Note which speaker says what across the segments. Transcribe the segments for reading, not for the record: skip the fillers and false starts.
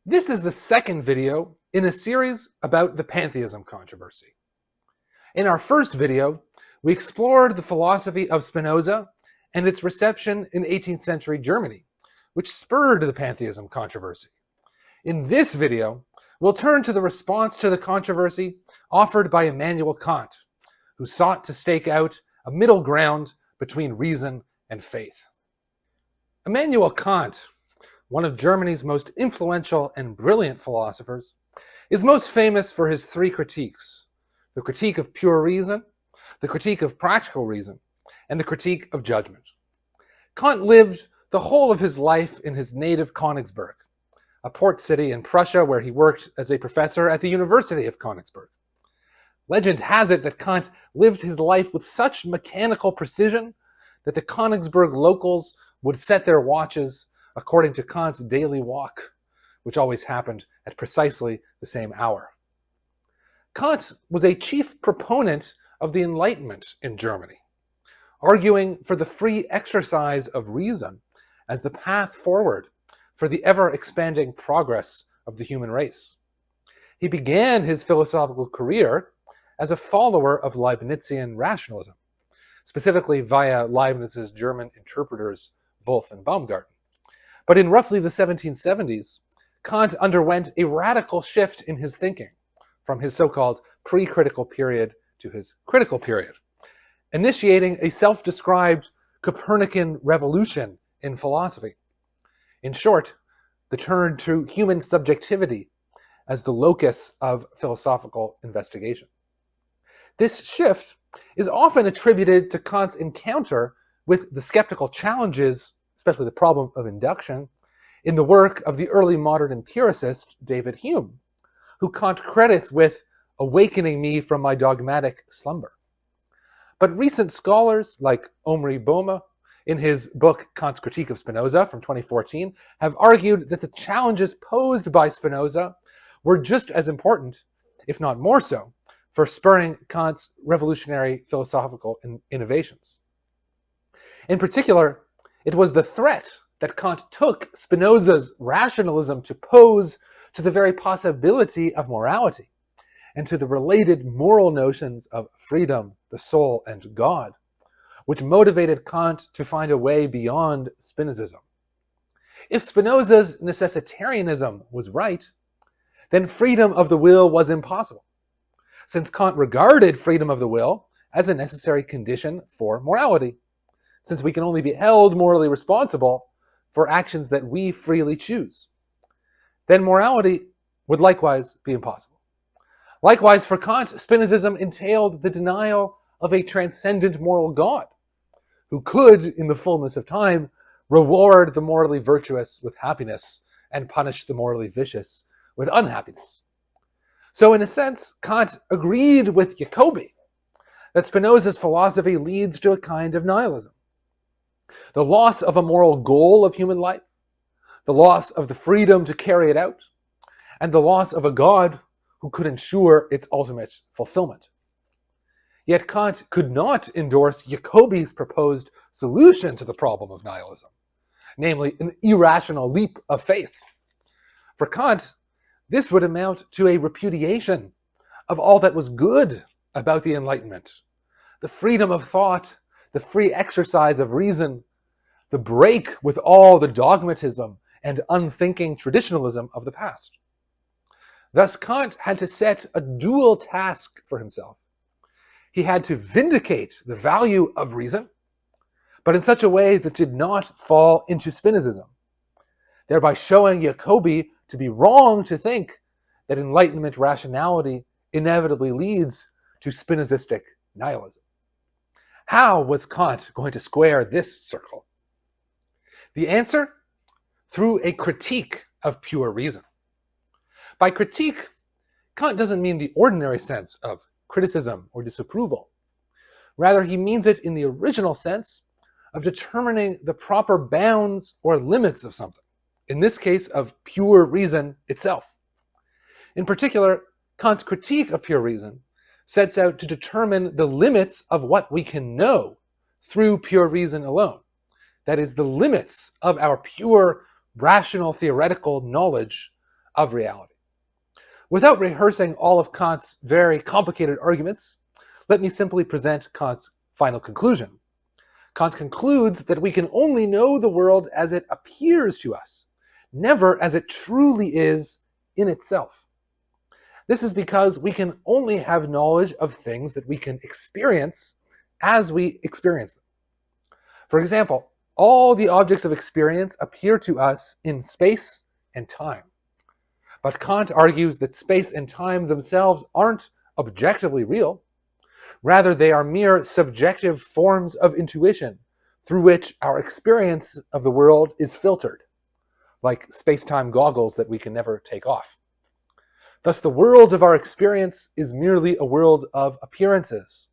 Speaker 1: This is the second video in a series about the Pantheism Controversy. In our first video, we explored the philosophy of Spinoza and its reception in 18th century Germany, which spurred the Pantheism Controversy. In this video, we'll turn to the response to the controversy offered by Immanuel Kant, who sought to stake out a middle ground between reason and faith. Immanuel Kant, one of Germany's most influential and brilliant philosophers, is most famous for his three critiques: the critique of pure reason, the critique of practical reason, and the critique of judgment. Kant lived the whole of his life in his native Königsberg, a port city in Prussia where he worked as a professor at the University of Königsberg. Legend has it that Kant lived his life with such mechanical precision that the Königsberg locals would set their watches according to Kant's daily walk, which always happened at precisely the same hour. Kant was a chief proponent of the Enlightenment in Germany, arguing for the free exercise of reason as the path forward for the ever-expanding progress of the human race. He began his philosophical career as a follower of Leibnizian rationalism, specifically via Leibniz's German interpreters Wolff and Baumgarten. But in roughly the 1770s, Kant underwent a radical shift in his thinking from his so-called pre-critical period to his critical period, initiating a self-described Copernican revolution in philosophy. In short, the turn to human subjectivity as the locus of philosophical investigation. This shift is often attributed to Kant's encounter with the skeptical challenges, especially the problem of induction, in the work of the early modern empiricist David Hume, who Kant credits with awakening me from my dogmatic slumber. But recent scholars like Omri Boehme, in his book Kant's Critique of Spinoza from 2014, have argued that the challenges posed by Spinoza were just as important, if not more so, for spurring Kant's revolutionary philosophical innovations. In particular, it was the threat that Kant took Spinoza's rationalism to pose to the very possibility of morality and to the related moral notions of freedom, the soul, and God, which motivated Kant to find a way beyond Spinozism. If Spinoza's necessitarianism was right, then freedom of the will was impossible, since Kant regarded freedom of the will as a necessary condition for morality, since we can only be held morally responsible for actions that we freely choose. Then morality would likewise be impossible. Likewise, for Kant, Spinozism entailed the denial of a transcendent moral God, who could, in the fullness of time, reward the morally virtuous with happiness and punish the morally vicious with unhappiness. So in a sense, Kant agreed with Jacobi that Spinoza's philosophy leads to a kind of nihilism. The loss of a moral goal of human life, the loss of the freedom to carry it out, and the loss of a God who could ensure its ultimate fulfillment. Yet Kant could not endorse Jacobi's proposed solution to the problem of nihilism, namely an irrational leap of faith. For Kant, this would amount to a repudiation of all that was good about the Enlightenment: the freedom of thought, the free exercise of reason, the break with all the dogmatism and unthinking traditionalism of the past. Thus, Kant had to set a dual task for himself. He had to vindicate the value of reason, but in such a way that did not fall into Spinozism, thereby showing Jacobi to be wrong to think that Enlightenment rationality inevitably leads to Spinozistic nihilism. How was Kant going to square this circle? The answer? Through a critique of pure reason. By critique, Kant doesn't mean the ordinary sense of criticism or disapproval. Rather, he means it in the original sense of determining the proper bounds or limits of something, in this case of pure reason itself. In particular, Kant's critique of pure reason sets out to determine the limits of what we can know through pure reason alone. That is, the limits of our pure, rational, theoretical knowledge of reality. Without rehearsing all of Kant's very complicated arguments, let me simply present Kant's final conclusion. Kant concludes that we can only know the world as it appears to us, never as it truly is in itself. This is because we can only have knowledge of things that we can experience as we experience them. For example, all the objects of experience appear to us in space and time. But Kant argues that space and time themselves aren't objectively real. Rather, they are mere subjective forms of intuition through which our experience of the world is filtered, like space-time goggles that we can never take off. Thus, the world of our experience is merely a world of appearances,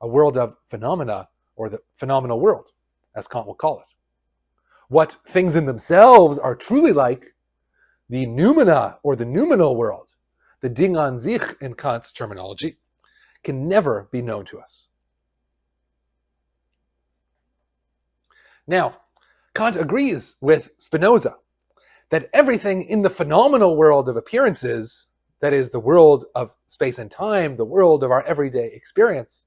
Speaker 1: a world of phenomena, or the phenomenal world, as Kant will call it. What things in themselves are truly like, the noumena, or the noumenal world, the Ding an sich in Kant's terminology, can never be known to us. Now, Kant agrees with Spinoza that everything in the phenomenal world of appearances, that is, the world of space and time, the world of our everyday experience,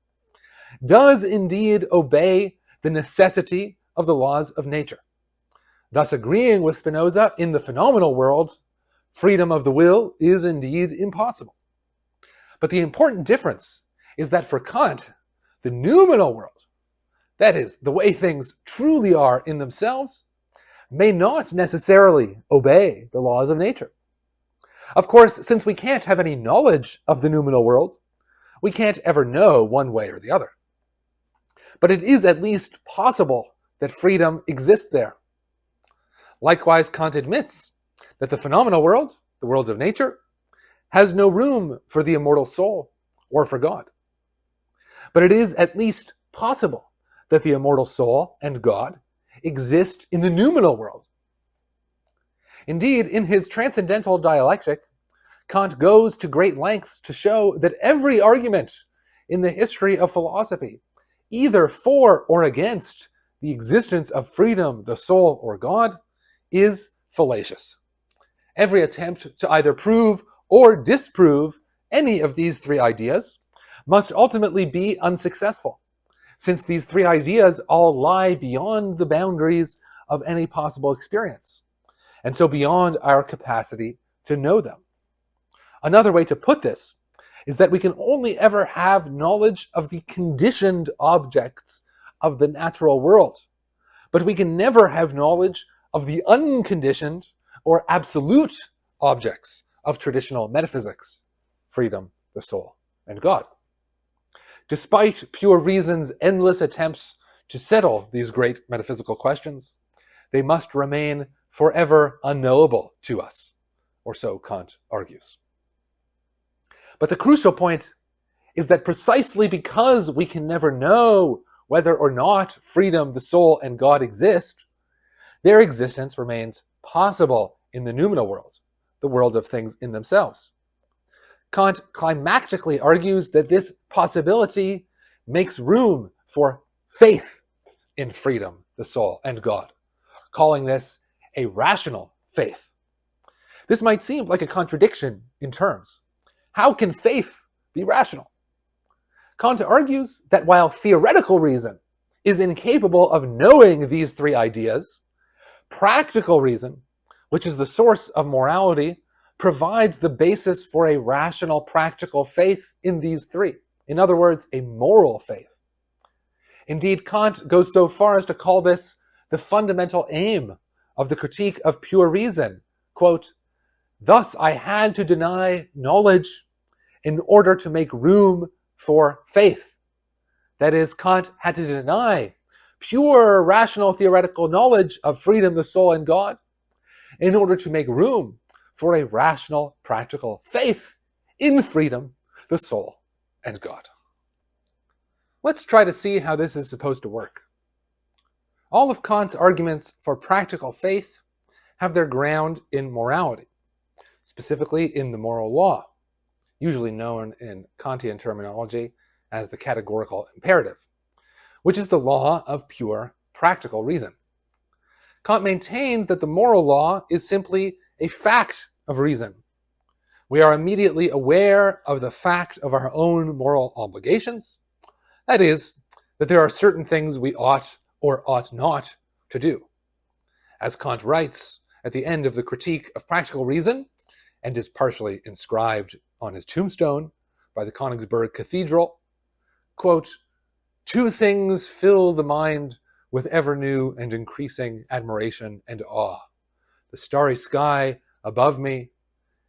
Speaker 1: does indeed obey the necessity of the laws of nature. Thus, agreeing with Spinoza, in the phenomenal world, freedom of the will is indeed impossible. But the important difference is that for Kant, the noumenal world, that is, the way things truly are in themselves, may not necessarily obey the laws of nature. Of course, since we can't have any knowledge of the noumenal world, we can't ever know one way or the other. But it is at least possible that freedom exists there. Likewise, Kant admits that the phenomenal world, the world of nature, has no room for the immortal soul or for God. But it is at least possible that the immortal soul and God exist in the noumenal world. Indeed, in his transcendental dialectic, Kant goes to great lengths to show that every argument in the history of philosophy, either for or against the existence of freedom, the soul, or God, is fallacious. Every attempt to either prove or disprove any of these three ideas must ultimately be unsuccessful, since these three ideas all lie beyond the boundaries of any possible experience, and so beyond our capacity to know them. Another way to put this is that we can only ever have knowledge of the conditioned objects of the natural world, but we can never have knowledge of the unconditioned or absolute objects of traditional metaphysics, freedom, the soul, and God. Despite pure reason's endless attempts to settle these great metaphysical questions, they must remain forever unknowable to us, or so Kant argues. But the crucial point is that precisely because we can never know whether or not freedom, the soul, and God exist, their existence remains possible in the noumenal world, the world of things in themselves. Kant climactically argues that this possibility makes room for faith in freedom, the soul, and God, calling this a rational faith. This might seem like a contradiction in terms. How can faith be rational? Kant argues that while theoretical reason is incapable of knowing these three ideas, practical reason, which is the source of morality, provides the basis for a rational, practical faith in these three. In other words, a moral faith. Indeed, Kant goes so far as to call this the fundamental aim of the critique of pure reason. Quote, "Thus I had to deny knowledge in order to make room for faith." That is, Kant had to deny pure, rational, theoretical knowledge of freedom, the soul, and God in order to make room for a rational, practical faith in freedom, the soul, and God. Let's try to see how this is supposed to work. All of Kant's arguments for practical faith have their ground in morality, specifically in the moral law, usually known in Kantian terminology as the categorical imperative, which is the law of pure practical reason. Kant maintains that the moral law is simply a fact of reason, we are immediately aware of the fact of our own moral obligations. That is, that there are certain things we ought or ought not to do. As Kant writes at the end of the Critique of Practical Reason, and is partially inscribed on his tombstone by the Königsberg Cathedral, quote, "Two things fill the mind with ever new and increasing admiration and awe: the starry sky above me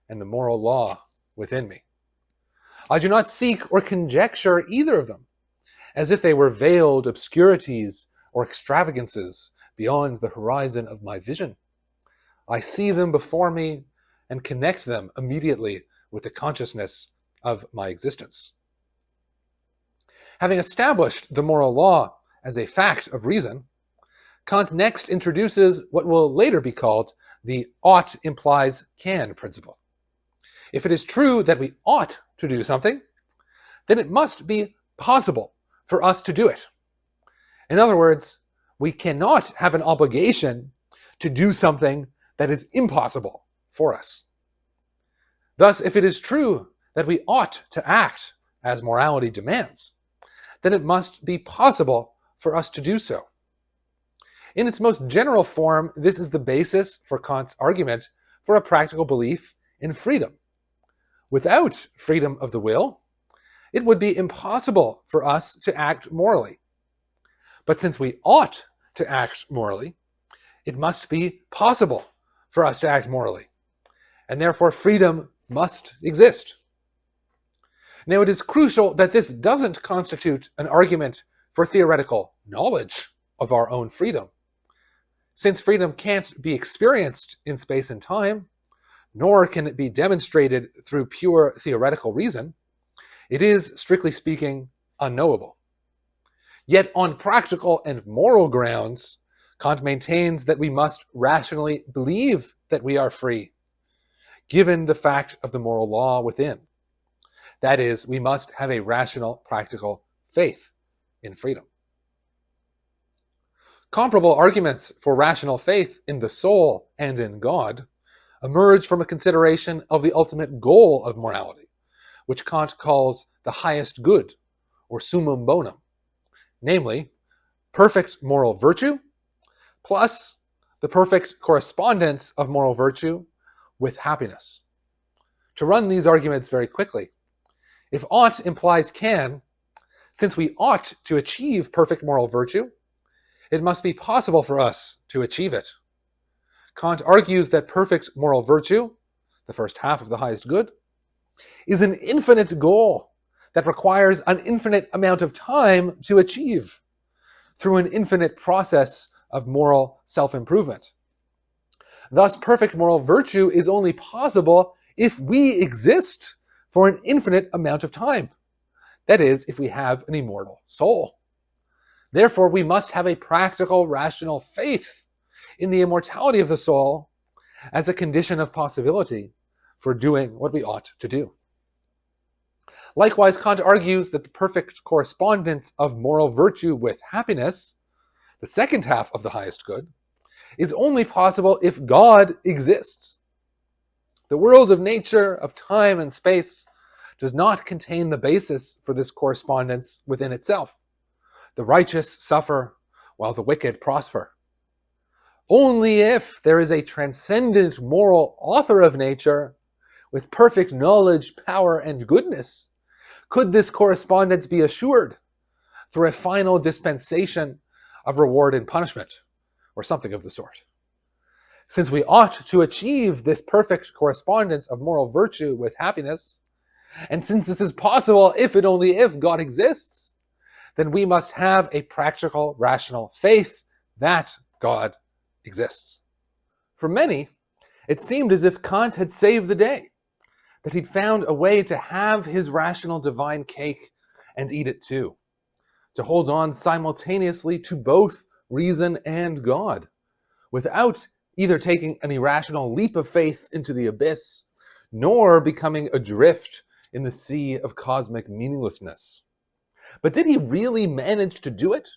Speaker 1: and the moral law within me. I do not seek or conjecture either of them, as if they were veiled obscurities or extravagances beyond the horizon of my vision. I see them before me and connect them immediately with the consciousness of my existence." Having established the moral law as a fact of reason, Kant next introduces what will later be called the ought implies can principle. If it is true that we ought to do something, then it must be possible for us to do it. In other words, we cannot have an obligation to do something that is impossible for us. Thus, if it is true that we ought to act as morality demands, then it must be possible for us to do so. In its most general form, this is the basis for Kant's argument for a practical belief in freedom. Without freedom of the will, it would be impossible for us to act morally. But since we ought to act morally, it must be possible for us to act morally, and therefore freedom must exist. Now, it is crucial that this doesn't constitute an argument for theoretical knowledge of our own freedom. Since freedom can't be experienced in space and time, nor can it be demonstrated through pure theoretical reason, it is, strictly speaking, unknowable. Yet on practical and moral grounds, Kant maintains that we must rationally believe that we are free, given the fact of the moral law within. That is, we must have a rational, practical faith in freedom. Comparable arguments for rational faith in the soul and in God emerge from a consideration of the ultimate goal of morality, which Kant calls the highest good, or summum bonum, namely, perfect moral virtue plus the perfect correspondence of moral virtue with happiness. To run these arguments very quickly, if ought implies can, since we ought to achieve perfect moral virtue, it must be possible for us to achieve it. Kant argues that perfect moral virtue, the first half of the highest good, is an infinite goal that requires an infinite amount of time to achieve through an infinite process of moral self-improvement. Thus, perfect moral virtue is only possible if we exist for an infinite amount of time. That is, if we have an immortal soul. Therefore, we must have a practical, rational faith in the immortality of the soul as a condition of possibility for doing what we ought to do. Likewise, Kant argues that the perfect correspondence of moral virtue with happiness, the second half of the highest good, is only possible if God exists. The world of nature, of time and space, does not contain the basis for this correspondence within itself. The righteous suffer while the wicked prosper. Only if there is a transcendent moral author of nature with perfect knowledge, power, and goodness could this correspondence be assured through a final dispensation of reward and punishment, or something of the sort. Since we ought to achieve this perfect correspondence of moral virtue with happiness, and since this is possible if and only if God exists, then we must have a practical, rational faith that God exists. For many, it seemed as if Kant had saved the day, that he'd found a way to have his rational divine cake and eat it too, to hold on simultaneously to both reason and God, without either taking an irrational leap of faith into the abyss, nor becoming adrift in the sea of cosmic meaninglessness. But did he really manage to do it?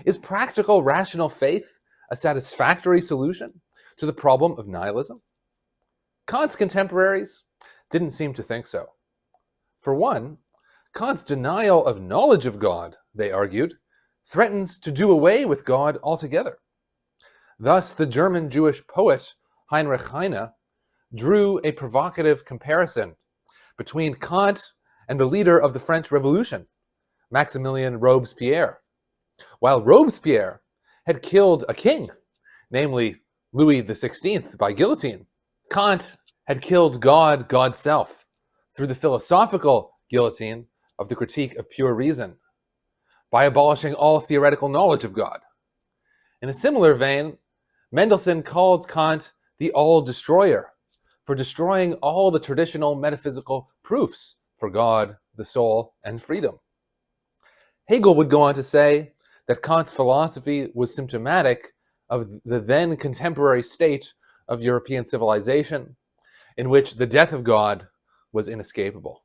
Speaker 1: Is practical rational faith a satisfactory solution to the problem of nihilism? Kant's contemporaries didn't seem to think so. For one, Kant's denial of knowledge of God, they argued, threatens to do away with God altogether. Thus, the German Jewish poet Heinrich Heine drew a provocative comparison between Kant and the leader of the French Revolution, Maximilien Robespierre. While Robespierre had killed a king, namely Louis XVI, by guillotine, Kant had killed God Godself through the philosophical guillotine of the Critique of Pure Reason, by abolishing all theoretical knowledge of God. In a similar vein, Mendelssohn called Kant the all-destroyer for destroying all the traditional metaphysical proofs for God, the soul, and freedom. Hegel would go on to say that Kant's philosophy was symptomatic of the then contemporary state of European civilization, in which the death of God was inescapable.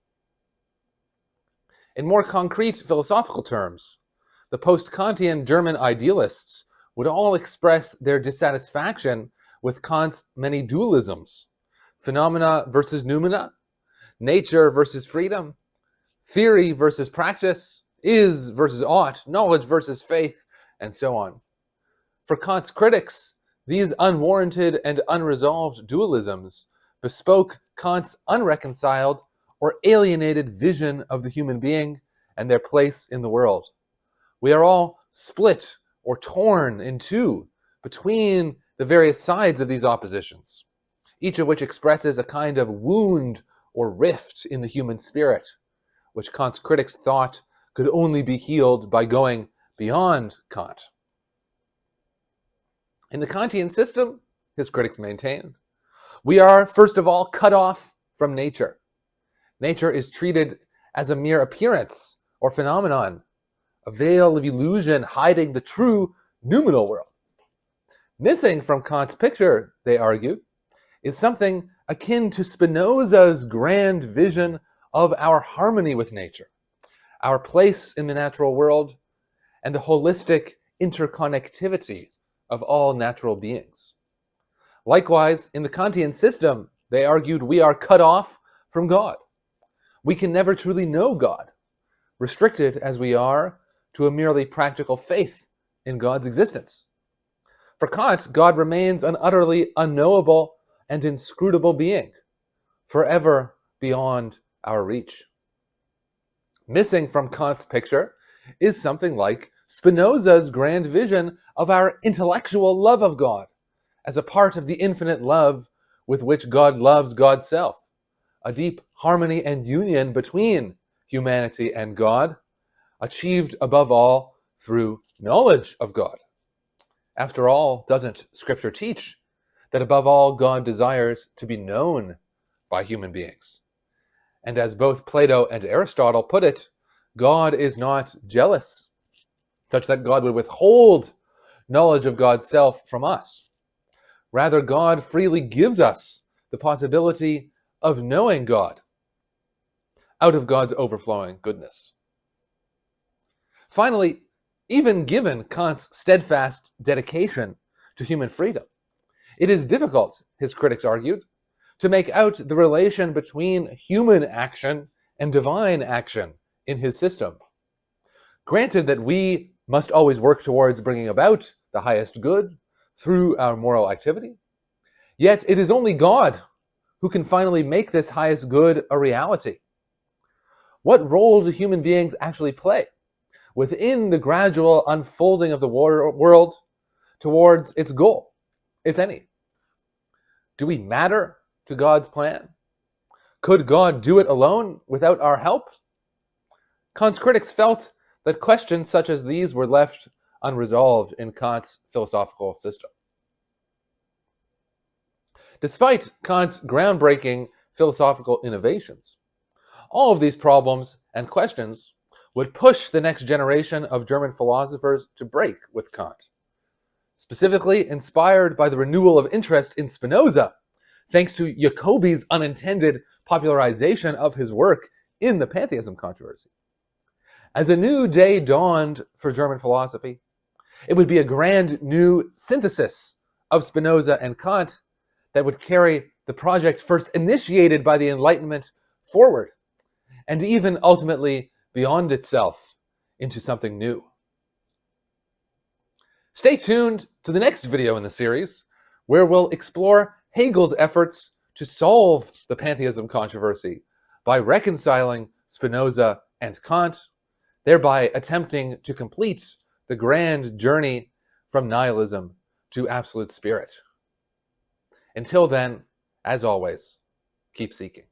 Speaker 1: In more concrete philosophical terms, the post-Kantian German idealists would all express their dissatisfaction with Kant's many dualisms: phenomena versus noumena, nature versus freedom, theory versus practice, is versus ought, knowledge versus faith, and so on. For Kant's critics, these unwarranted and unresolved dualisms bespoke Kant's unreconciled or alienated vision of the human being and their place in the world. We are all split or torn in two between the various sides of these oppositions, each of which expresses a kind of wound or rift in the human spirit, which Kant's critics thought could only be healed by going beyond Kant. In the Kantian system, his critics maintain, we are, first of all, cut off from nature. Nature is treated as a mere appearance or phenomenon, a veil of illusion hiding the true noumenal world. Missing from Kant's picture, they argue, is something akin to Spinoza's grand vision of our harmony with nature, our place in the natural world, and the holistic interconnectivity of all natural beings. Likewise, in the Kantian system, they argued we are cut off from God. We can never truly know God, restricted as we are to a merely practical faith in God's existence. For Kant, God remains an utterly unknowable and inscrutable being, forever beyond our reach. Missing from Kant's picture is something like Spinoza's grand vision of our intellectual love of God as a part of the infinite love with which God loves Godself, a deep harmony and union between humanity and God, achieved above all through knowledge of God. After all, doesn't Scripture teach that above all God desires to be known by human beings? And as both Plato and Aristotle put it, God is not jealous, such that God would withhold knowledge of Godself from us. Rather, God freely gives us the possibility of knowing God out of God's overflowing goodness. Finally, even given Kant's steadfast dedication to human freedom, it is difficult, his critics argued, to make out the relation between human action and divine action in his system. Granted that we must always work towards bringing about the highest good through our moral activity, yet it is only God who can finally make this highest good a reality. What role do human beings actually play within the gradual unfolding of the world towards its goal, if any? Do we matter to God's plan? Could God do it alone without our help? Kant's critics felt that questions such as these were left unresolved in Kant's philosophical system. Despite Kant's groundbreaking philosophical innovations, all of these problems and questions would push the next generation of German philosophers to break with Kant. Specifically inspired by the renewal of interest in Spinoza, thanks to Jacobi's unintended popularization of his work in the Pantheism Controversy. As a new day dawned for German philosophy, it would be a grand new synthesis of Spinoza and Kant that would carry the project first initiated by the Enlightenment forward, and even ultimately beyond itself into something new. Stay tuned to the next video in the series, where we'll explore Hegel's efforts to solve the Pantheism controversy by reconciling Spinoza and Kant, thereby attempting to complete the grand journey from nihilism to absolute spirit. Until then, as always, keep seeking.